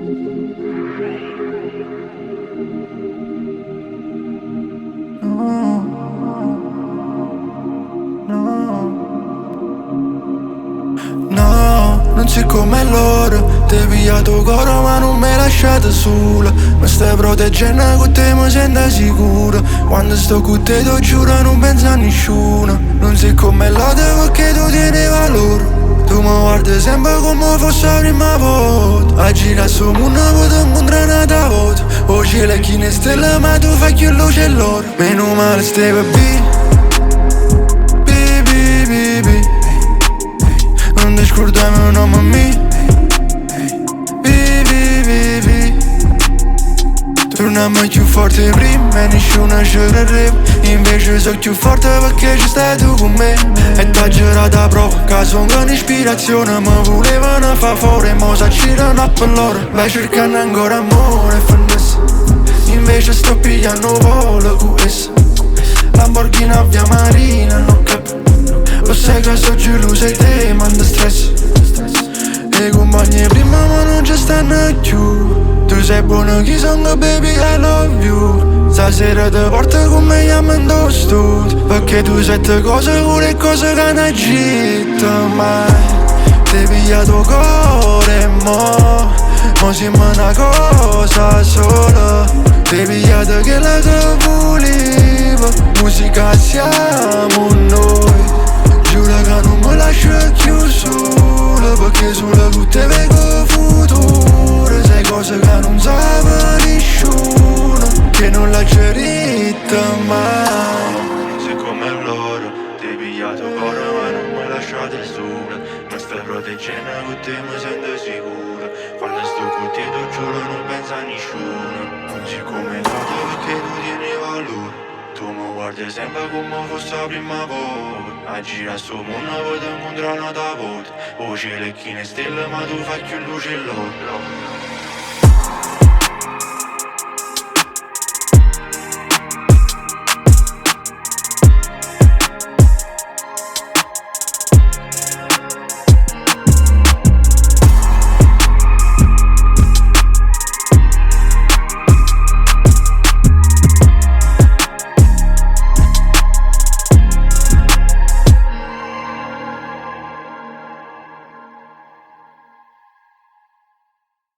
No, non sei come loro. Ti pigliato cuore ma non mi lasciate sola. Mi stai proteggendo con te mi sento sicuro. Quando sto con te ti giuro non penso a nessuno. Non sei come loro perché tu tieni valore. Tu mi guardi sempre come fosse la prima volta. A girare su mondo potrò incontrare una volta. O cielo è chi ne stelle ma tu fai più luce e l'oro. Meno male stai per non ti scordare il nome a me. Torniamo più forte prima e nessuno ci crede. Invece sono più forte perché ci stai tu con me. E t'ha girata proprio caso con ispirazione. Mi volevano far fuori ma si girano per loro. Vai cercando ancora amore e finesse. Invece sto pigliando volo con essa. Lamborghini a via Marina non capo. Lo sai che sono geloso e te manda stress. E compagni prima ma non ci stanno più. Tu sei buono chi sono baby I love you. Stasera ti porto con me chiamando studio. Perché tu sette cose pure cose che non agito mai. Ti pigliato cuore mo siamo una cosa sola. Ti pigliato che la che volevo. Musica siamo noi. Giuro che non mi lascio più solo. Perché solo con te vedo futuro. Sai cose che non sa nessuno. Che non l'ha gerita mai. Non sei come loro. Ti pigliato cuore ma non mi lasciate sola. Mi stai proteggendo con te mi sento sicuro. Quando sto con te ti giuro non penso a nessuno. Non sei come loro perché tu tieni valore. Tu mi guardi sempre come fosse la prima volta. A girare sto mondo poi ti incontrare una volta. O cielo e chi ne stelle ma tu fai più luce e l'oro.